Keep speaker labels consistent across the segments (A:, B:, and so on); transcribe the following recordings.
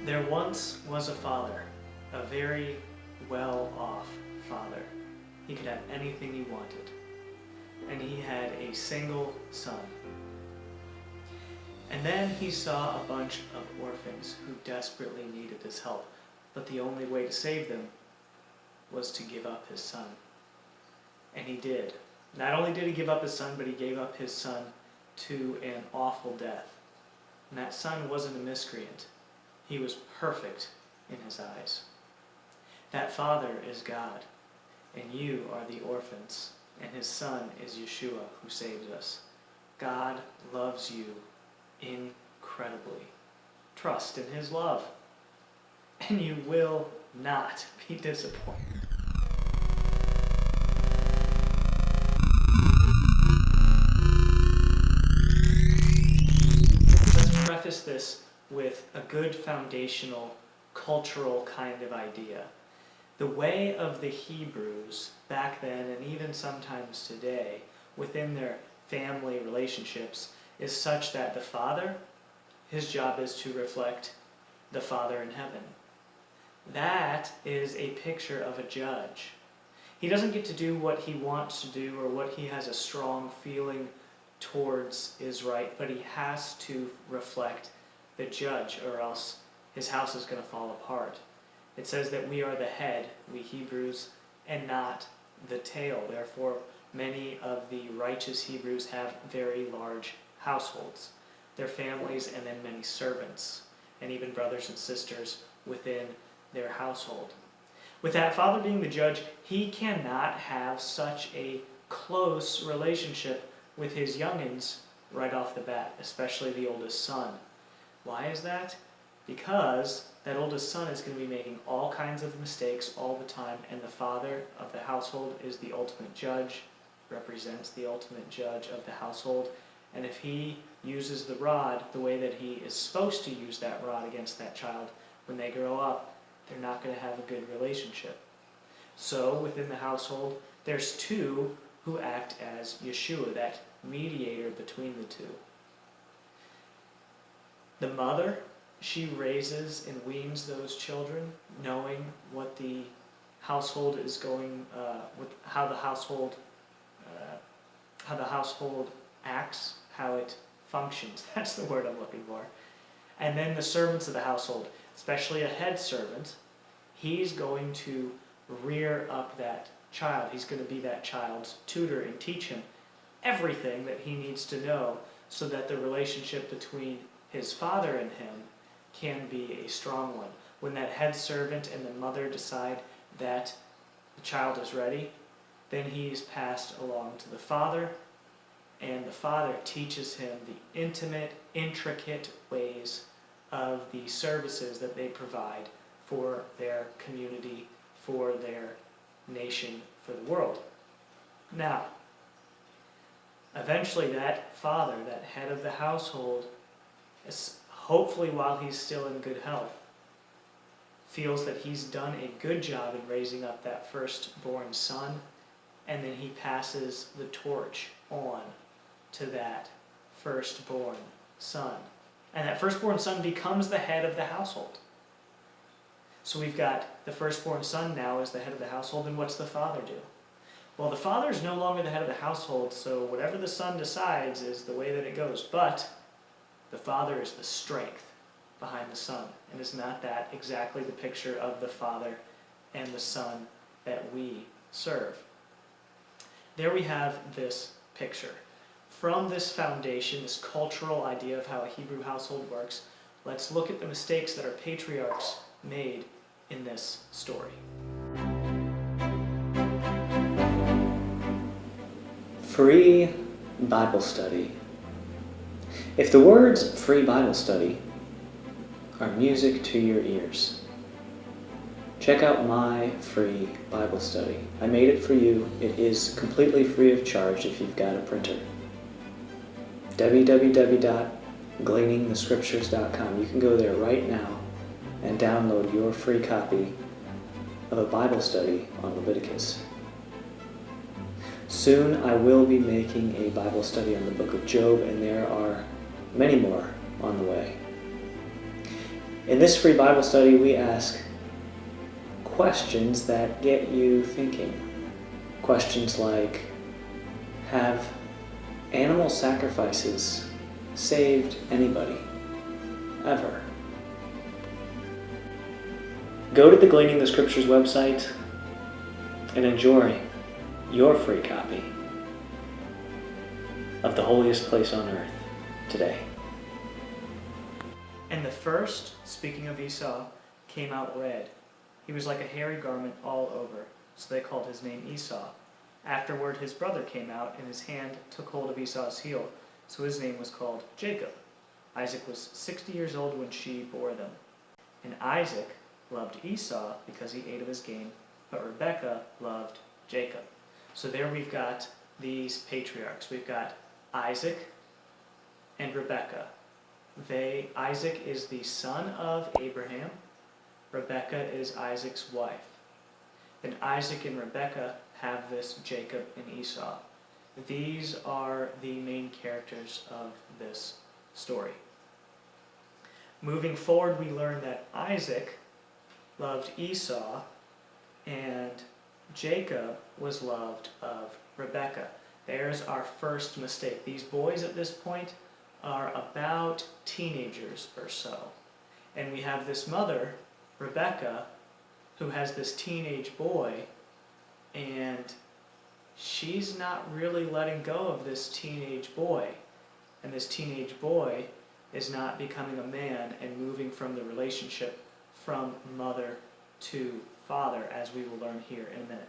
A: There once was a father, a very well-off father. He could have anything he wanted, and he had a single son. And then he saw a bunch of orphans who desperately needed his help, but the only way to save them was to give up his son. And he did. Not only did he give up his son, but he gave up his son to an awful death. And that son wasn't a miscreant. He was perfect in his eyes. That father is God, and you are the orphans, and his son is Yeshua who saves us. God loves you incredibly. Trust in his love, and you will not be disappointed. Let's preface this with a good foundational cultural kind of idea. The way of the Hebrews back then, and even sometimes today, within their family relationships, is such that the father, his job is to reflect the Father in heaven. That is a picture of a judge. He doesn't get to do what he wants to do or what he has a strong feeling towards is right, but he has to reflect the judge, or else his house is going to fall apart. It says that we are the head, we Hebrews, and not the tail. Therefore, many of the righteous Hebrews have very large households, their families, and then many servants, and even brothers and sisters within their household. With that father being the judge, he cannot have such a close relationship with his youngins right off the bat, especially the oldest son. Why is that? Because that oldest son is going to be making all kinds of mistakes all the time, and the father of the household is the ultimate judge, represents the ultimate judge of the household, and if he uses the rod the way that he is supposed to use that rod against that child, when they grow up, they're not going to have a good relationship. So within the household, there's two who act as Yeshua, that mediator between the two. The mother, she raises and weans those children, knowing what the household is going, how the household acts, how it functions. That's the word I'm looking for. And then the servants of the household, especially a head servant, he's going to rear up that child. He's going to be that child's tutor and teach him everything that he needs to know so that the relationship between his father and him can be a strong one. When that head servant and the mother decide that the child is ready, then he's passed along to the father, and the father teaches him the intimate, intricate ways of the services that they provide for their community, for their nation, for the world. Now, eventually that father, that head of the household, hopefully while he's still in good health, feels that he's done a good job in raising up that firstborn son, and then he passes the torch on to that firstborn son. And that firstborn son becomes the head of the household. So we've got the firstborn son now as the head of the household, and what's the father do? Well, the father is no longer the head of the household, so whatever the son decides is the way that it goes. But the father is the strength behind the son. And is not that exactly the picture of the father and the son that we serve? There we have this picture. From this foundation, this cultural idea of how a Hebrew household works, let's look at the mistakes that our patriarchs made in this story. Free Bible study. If the words free Bible study are music to your ears, check out my free Bible study. I made it for you. It is completely free of charge if you've got a printer. www.gleaningthescriptures.com. You can go there right now and download your free copy of a Bible study on Leviticus. Soon I will be making a Bible study on the book of Job, and there are many more on the way. In this free Bible study, we ask questions that get you thinking. Questions like, have animal sacrifices saved anybody? Ever? Go to the Gleaning the Scriptures website and enjoy your free copy of the holiest place on earth today. And the first, speaking of Esau, came out red. He was like a hairy garment all over, so they called his name Esau. Afterward his brother came out, and his hand took hold of Esau's heel, so his name was called Jacob. Isaac was 60 years old when she bore them. And Isaac loved Esau because he ate of his game, but Rebekka loved Jacob. So there we've got these patriarchs. We've got Isaac and Rebekka. Isaac is the son of Abraham. Rebekka is Isaac's wife. Then Isaac and Rebekka have this Jacob and Esau. These are the main characters of this story. Moving forward, we learn that Isaac loved Esau and Jacob was loved of Rebekka. There's our first mistake. These boys at this point are about teenagers or so. And we have this mother, Rebekka, who has this teenage boy, and she's not really letting go of this teenage boy. And this teenage boy is not becoming a man and moving from the relationship from mother to father, as we will learn here in a minute.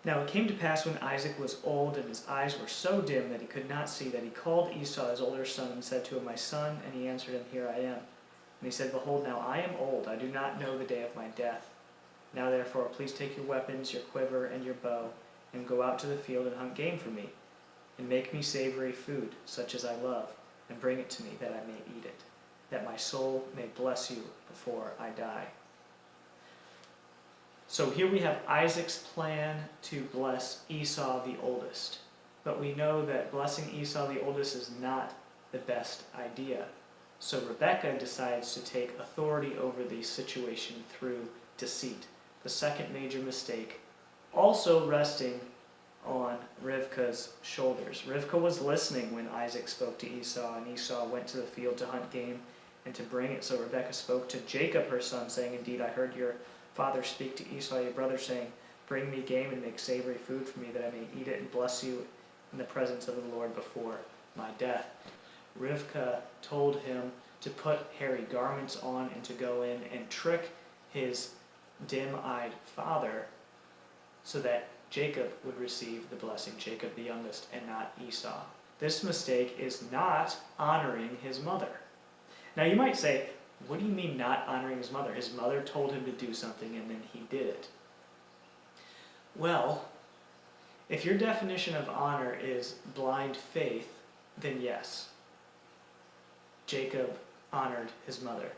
A: Now it came to pass when Isaac was old and his eyes were so dim that he could not see, that he called Esau his older son and said to him, My son. And he answered him, Here I am. And he said, Behold, now I am old, I do not know the day of my death. Now therefore please take your weapons, your quiver, and your bow, and go out to the field and hunt game for me, and make me savory food, such as I love, and bring it to me, that I may eat it, that my soul may bless you before I die. So here we have Isaac's plan to bless Esau the oldest. But we know that blessing Esau the oldest is not the best idea. So Rebekka decides to take authority over the situation through deceit. The second major mistake, also resting on Rivka's shoulders. Rivka was listening when Isaac spoke to Esau, and Esau went to the field to hunt game and to bring it. So Rebekka spoke to Jacob her son, saying, Indeed, I heard your father speak to Esau your brother, saying, Bring me game and make savory food for me, that I may eat it and bless you in the presence of the Lord before my death. Rivka told him to put hairy garments on and to go in and trick his dim-eyed father so that Jacob would receive the blessing, Jacob the youngest, and not Esau. This mistake is not honoring his mother. Now you might say, what do you mean not honoring his mother? His mother told him to do something and then he did it. Well, if your definition of honor is blind faith, then yes, Jacob honored his mother.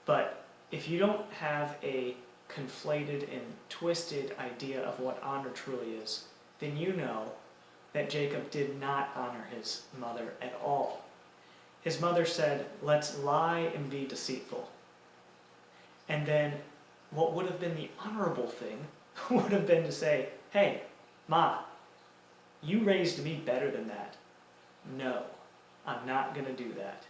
A: But if you don't have a conflated and twisted idea of what honor truly is, then you know that Jacob did not honor his mother at all. His mother said, Let's lie and be deceitful. And then what would have been the honorable thing would have been to say, Hey, Ma, you raised me better than that. No, I'm not going to do that.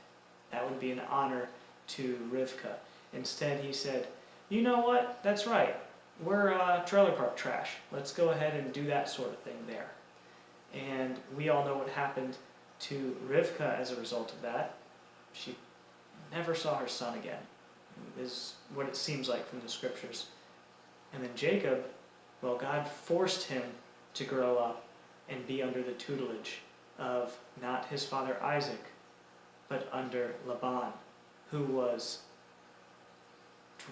A: That would be an honor to Rivka. Instead, he said, You know what? That's right. We're trailer park trash. Let's go ahead and do that sort of thing there. And we all know what happened to Rivka as a result of that. She never saw her son again, is what it seems like from the scriptures. And then Jacob, well, God forced him to grow up and be under the tutelage of not his father Isaac, but under Laban, who was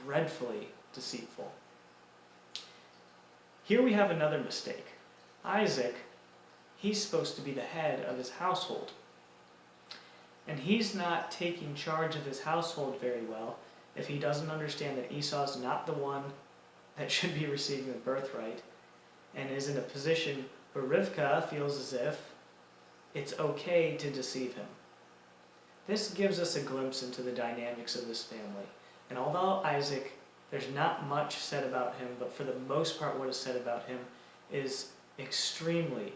A: dreadfully deceitful. Here we have another mistake. Isaac, he's supposed to be the head of his household. And he's not taking charge of his household very well if he doesn't understand that Esau's not the one that should be receiving the birthright, and is in a position where Rivka feels as if it's okay to deceive him. this gives us a glimpse into the dynamics of this family. And although Isaac, there's not much said about him, but for the most part what is said about him is extremely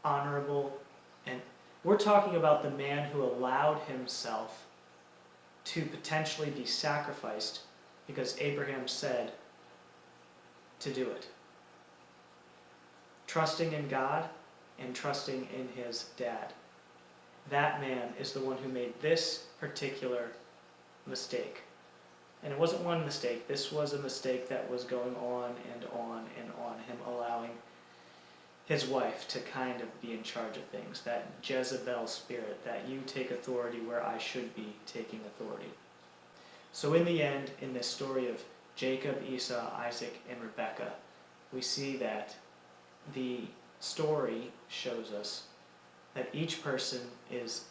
A: honorable. And we're talking about the man who allowed himself to potentially be sacrificed because Abraham said to do it. Trusting in God and trusting in his dad. That man is the one who made this particular mistake. And it wasn't one mistake. This was a mistake that was going on and on and on. Him allowing his wife to kind of be in charge of things. That Jezebel spirit, that you take authority where I should be taking authority. So in the end, in this story of Jacob, Esau, Isaac, and Rebekka, we see that the story shows us that each person is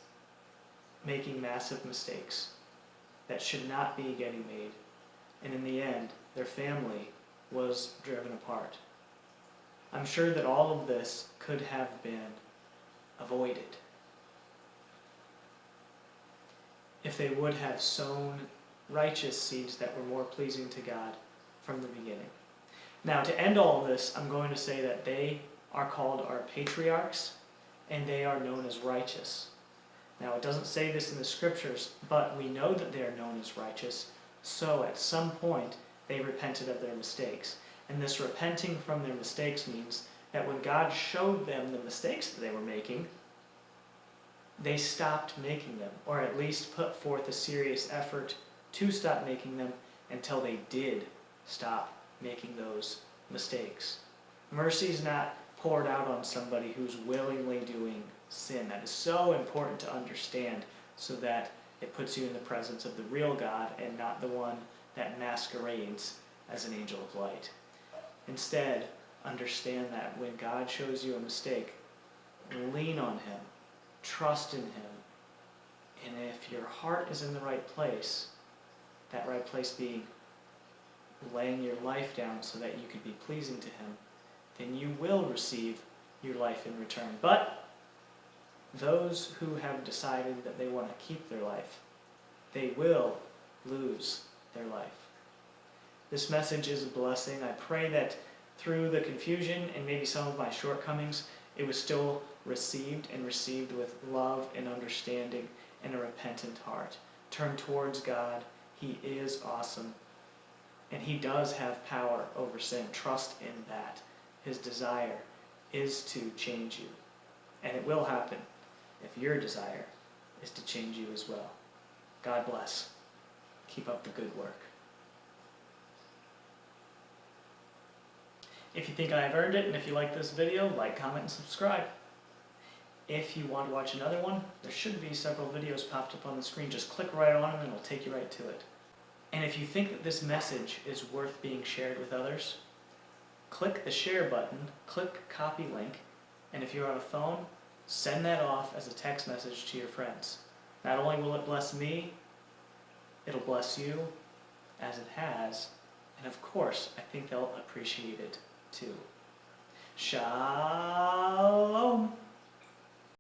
A: making massive mistakes that should not be getting made. And in the end, their family was driven apart. I'm sure that all of this could have been avoided if they would have sown righteous seeds that were more pleasing to God from the beginning. Now, to end all of this, I'm going to say that they are called our patriarchs, and they are known as righteous. Now, it doesn't say this in the scriptures, but we know that they are known as righteous, so at some point they repented of their mistakes. And this repenting from their mistakes means that when God showed them the mistakes that they were making, they stopped making them, or at least put forth a serious effort to stop making them until they did stop making those mistakes. Mercy is not poured out on somebody who's willingly doing sin. That is so important to understand, so that it puts you in the presence of the real God and not the one that masquerades as an angel of light. Instead, understand that when God shows you a mistake, lean on him, trust in him, and if your heart is in the right place, that right place being laying your life down so that you can be pleasing to him, then you will receive your life in return. But those who have decided that they want to keep their life, they will lose their life. This message is a blessing. I pray that through the confusion and maybe some of my shortcomings, it was still received, and received with love and understanding and a repentant heart. Turn towards God. He is awesome, and he does have power over sin. Trust in that. His desire is to change you, and it will happen if your desire is to change you as well. God bless. Keep up the good work. If you think I've earned it, and if you like this video, like, comment, and subscribe. If you want to watch another one, there should be several videos popped up on the screen. Just click right on them and it'll take you right to it. And if you think that this message is worth being shared with others, click the share button, click copy link, and if you're on a phone, send that off as a text message to your friends. Not only will it bless me, it'll bless you, as it has, and of course, I think they'll appreciate it too. Shalom.